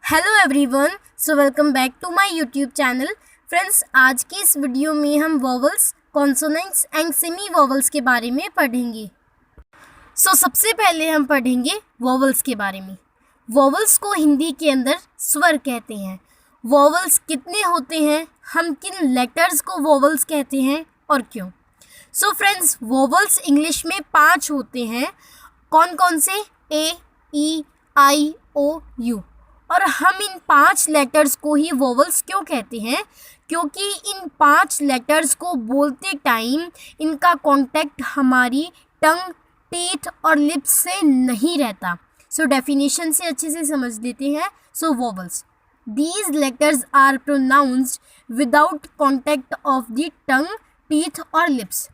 Hello everyone, so welcome back to my YouTube channel. Friends, आज की इस video में हम vowels, consonants and semi vowels के बारे में पढ़ेंगे। सबसे पहले हम पढ़ेंगे वोवेल्स के बारे में। वोवेल्स को हिंदी के अंदर स्वर कहते हैं। वोवेल्स कितने होते हैं, हम किन लेटर्स को वोवेल्स कहते हैं और क्यों। फ्रेंड्स, वोवेल्स इंग्लिश में 5 होते हैं। कौन कौन से? ए, ई, आई, ओ, यू। और हम इन 5 लेटर्स को ही वोवेल्स क्यों कहते हैं? क्योंकि इन 5 लेटर्स को बोलते टाइम इनका कांटेक्ट हमारी टंग, टीथ और लिप्स से नहीं रहता। डेफिनेशन से अच्छे से समझ लेते हैं। Vowels, these letters are pronounced without contact of the tongue, teeth और lips।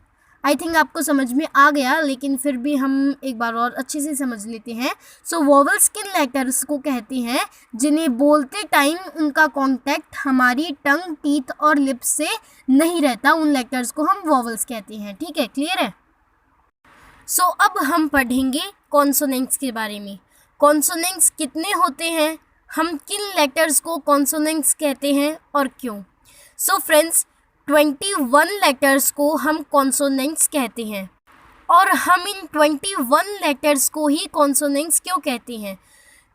आई थिंक आपको समझ में आ गया, लेकिन फिर भी हम एक बार और अच्छे से समझ लेते हैं। वोवेल्स किन लेटर्स को कहते हैं जिन्हें बोलते टाइम उनका कांटेक्ट हमारी टंग, टीथ और लिप्स से नहीं रहता, उन लेटर्स को हम वोवेल्स कहते हैं। ठीक है, क्लियर है? अब हम पढ़ेंगे कॉन्सोनेंट्स के बारे में। कॉन्सोनेंट्स कितने होते हैं, हम किन लेटर्स को कॉन्सोनेंट्स कहते हैं और क्यों। फ्रेंड्स, 21 लेटर्स को हम कॉन्सोनेंट्स कहते हैं। और हम इन 21 लेटर्स को ही कॉन्सोनेंट्स क्यों कहते हैं?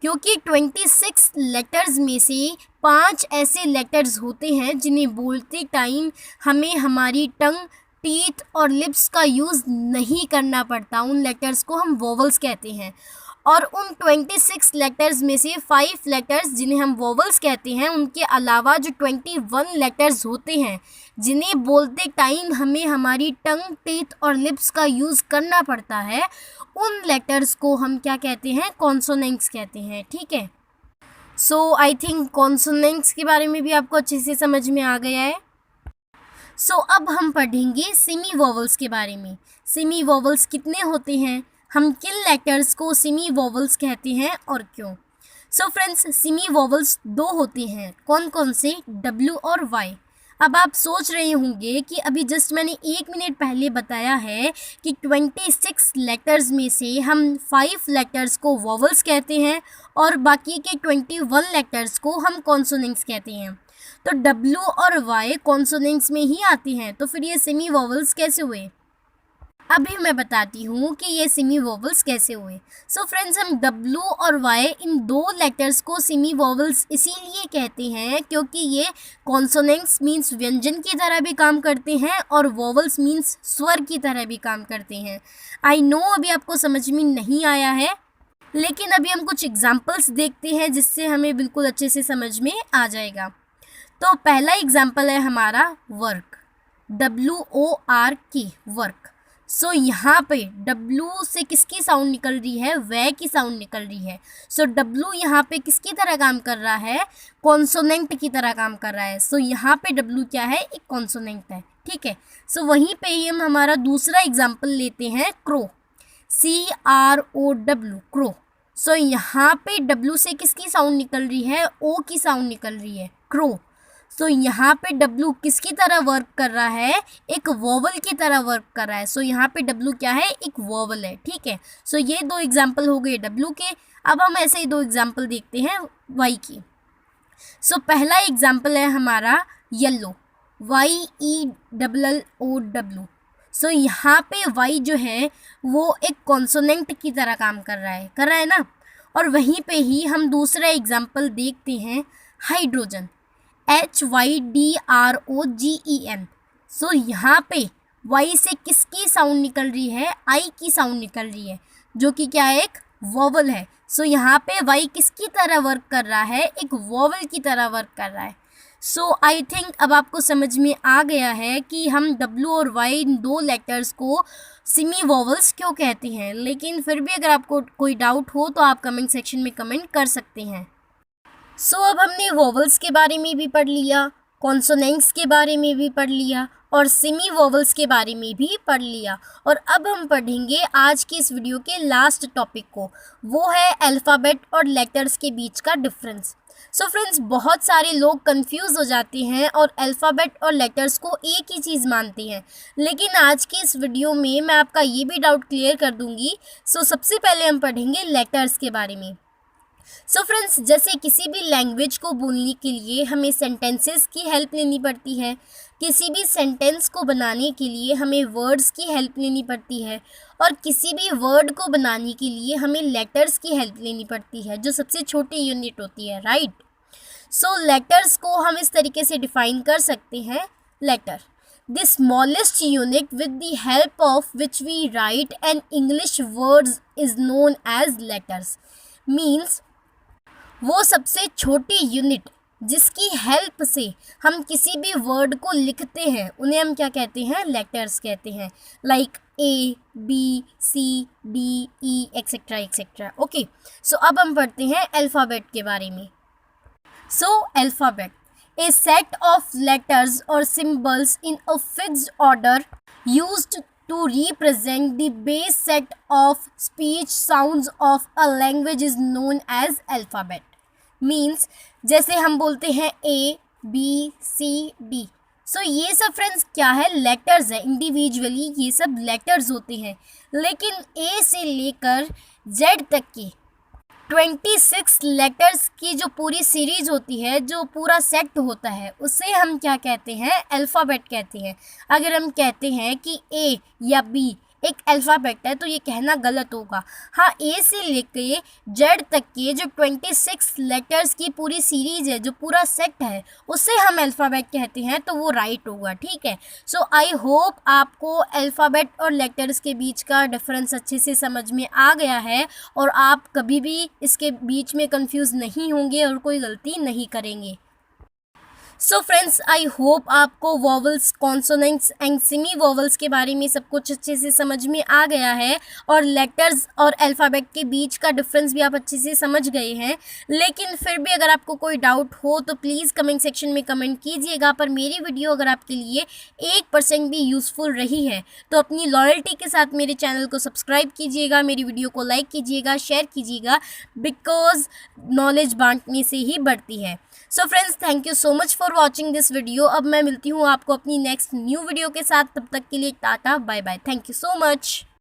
क्योंकि 26 लेटर्स में से 5 ऐसे लेटर्स होते हैं जिन्हें बोलते टाइम हमें हमारी टंग, टीथ और लिप्स का यूज़ नहीं करना पड़ता। उन लेटर्स को हम वोवेल्स कहते हैं। और उन 26 लेटर्स में से 5 लेटर्स जिन्हें हम वोवेल्स कहते हैं, उनके अलावा जो 21 लेटर्स होते हैं जिन्हें बोलते टाइम हमें हमारी टंग, टीथ और लिप्स का यूज़ करना पड़ता है, उन लेटर्स को हम क्या कहते हैं? कॉन्सोनेंट्स कहते हैं। ठीक है, आई थिंक कॉन्सोनेंट्स के बारे में भी आपको अच्छे से समझ में आ गया है। अब हम पढ़ेंगे सेमी वोवेल्स के बारे में। सेमी वोवेल्स कितने होते हैं, हम किन लेटर्स को सेमी वोवेल्स कहते हैं और क्यों। फ्रेंड्स, सेमी वोवेल्स 2 होते हैं। कौन कौन से? W और Y। अब आप सोच रहे होंगे कि अभी जस्ट मैंने 1 मिनट पहले बताया है कि 26 लेटर्स में से हम 5 लेटर्स को वोवेल्स कहते हैं और बाकी के 21 लेटर्स को हम कॉन्सोनेंट्स कहते हैं। तो W और Y कॉन्सोनेंट्स में ही आती हैं, तो फिर ये सेमी वोवेल्स कैसे हुए? अभी मैं बताती हूँ कि ये सेमी वोवेल्स कैसे हुए। फ्रेंड्स, हम W और Y इन 2 लेटर्स को सेमी वोवेल्स इसीलिए कहते हैं क्योंकि ये कॉन्सोनेंट्स मीन्स व्यंजन की तरह भी काम करते हैं और वोवेल्स मीन्स स्वर की तरह भी काम करते हैं। आई नो अभी आपको समझ में नहीं आया है, लेकिन अभी हम कुछ एग्जाम्पल्स देखते हैं जिससे हमें बिल्कुल अच्छे से समझ में आ जाएगा। तो पहला एग्जाम्पल है हमारा वर्क, WORK, वर्क। यहाँ पे W से किसकी साउंड निकल रही है? वह की साउंड निकल रही है। W यहाँ पे किसकी तरह काम कर रहा है? कॉन्सोनेंट की तरह काम कर रहा है। यहाँ पे W क्या है? एक कॉन्सोनेंट है। ठीक है, वहीं पे ही हम हमारा दूसरा एग्जाम्पल लेते हैं, क्रो, CROW, क्रो। यहाँ पे W से किसकी साउंड निकल रही है? O की साउंड निकल रही है, क्रो। यहाँ पे W किसकी तरह वर्क कर रहा है? एक वोवेल की तरह वर्क कर रहा है। यहाँ पे W क्या है? एक वोवेल है। ठीक है, ये 2 एग्जाम्पल हो गए W के। अब हम ऐसे ही 2 एग्जाम्पल देखते हैं Y की। पहला एग्जाम्पल है हमारा येलो, YELLOW। यहाँ पे Y जो है वो एक कॉन्सोनेंट की तरह काम कर रहा है ना। और वहीं पे ही हम दूसरा एग्जाम्पल देखते हैं, हाइड्रोजन, HYDROGEN। यहाँ पे Y से किसकी साउंड निकल रही है? I की साउंड निकल रही है, जो कि क्या है? एक वोवेल है। यहाँ पे Y किसकी तरह वर्क कर रहा है? एक वोवेल की तरह वर्क कर रहा है। आई थिंक अब आपको समझ में आ गया है कि हम W और Y इन 2 लेटर्स को सेमी वोवेल्स क्यों कहते हैं। लेकिन फिर भी अगर आपको कोई डाउट हो तो आप कमेंट सेक्शन में कमेंट कर सकते हैं। अब हमने वोवेल्स के बारे में भी पढ़ लिया, कॉन्सोनेंट्स के बारे में भी पढ़ लिया और सेमी वोवेल्स के बारे में भी पढ़ लिया। और अब हम पढ़ेंगे आज की इस वीडियो के लास्ट टॉपिक को, वो है अल्फ़ाबेट और लेटर्स के बीच का डिफरेंस। फ्रेंड्स, बहुत सारे लोग कंफ्यूज हो जाते हैं और अल्फ़ाबेट और लेटर्स को एक ही चीज़ मानते हैं, लेकिन आज की इस वीडियो में मैं आपका ये भी डाउट क्लियर कर दूंगी। सबसे पहले हम पढ़ेंगे लेटर्स के बारे में। सो फ्रेंड्स, जैसे किसी भी लैंग्वेज को बोलने के लिए हमें सेंटेंसेस की हेल्प लेनी पड़ती है, किसी भी सेंटेंस को बनाने के लिए हमें वर्ड्स की हेल्प लेनी पड़ती है, और किसी भी वर्ड को बनाने के लिए हमें लेटर्स की हेल्प लेनी पड़ती है, जो सबसे छोटी यूनिट होती है, राइट। सो लेटर्स को हम इस तरीके से डिफाइन कर सकते हैं, letter the smallest unit with the help of which we write an English words is known as letters. Means वो सबसे छोटी यूनिट जिसकी हेल्प से हम किसी भी वर्ड को लिखते हैं उन्हें हम क्या कहते हैं, लेटर्स कहते हैं, like A, B, C, D, E etcetera etcetera. Okay, so अब हम पढ़ते हैं अल्फ़ाबेट के बारे में। So alphabet, a set of letters or symbols in a fixed order used to represent the base set of speech sounds of a language is known as alphabet. Means जैसे हम बोलते हैं A, B, C, D, सो ये सब friends क्या है, letters है। Individually ये सब लेटर्स होते हैं, लेकिन A से लेकर Z तक की 26 लेटर्स की जो पूरी सीरीज होती है, जो पूरा सेट होता है, उसे हम क्या कहते हैं, अल्फ़ाबेट कहते हैं। अगर हम कहते हैं कि ए या बी एक अल्फ़ाबेट है तो ये कहना गलत होगा। हाँ, ए से लेके जेड तक के जो 26 लेटर्स की पूरी सीरीज़ है, जो पूरा सेट है, उसे हम अल्फ़ाबेट कहते हैं, तो वो राइट होगा, ठीक है। सो आई होप आपको अल्फ़ाबेट और लेटर्स के बीच का डिफरेंस अच्छे से समझ में आ गया है और आप कभी भी इसके बीच में कंफ्यूज नहीं होंगे और कोई गलती नहीं करेंगे। सो फ्रेंड्स, आई होप आपको vowels, consonants and semi vowels के बारे में सब कुछ अच्छे से समझ में आ गया है और लेटर्स और अल्फ़ाबेट के बीच का डिफरेंस भी आप अच्छे से समझ गए हैं। लेकिन फिर भी अगर आपको कोई डाउट हो तो प्लीज़ कमेंट सेक्शन में कमेंट कीजिएगा। पर मेरी वीडियो अगर आपके लिए 1% भी यूज़फुल रही है तो अपनी लॉयल्टी के साथ मेरे चैनल को सब्सक्राइब कीजिएगा, मेरी वीडियो को लाइक कीजिएगा, शेयर कीजिएगा, बिकॉज नॉलेज बांटने से ही बढ़ती है। So friends, thank you so much for watching this video. अब मैं मिलती हूँ आपको अपनी नेक्स्ट न्यू वीडियो के साथ, तब तक के लिए tata bye bye, thank you so much.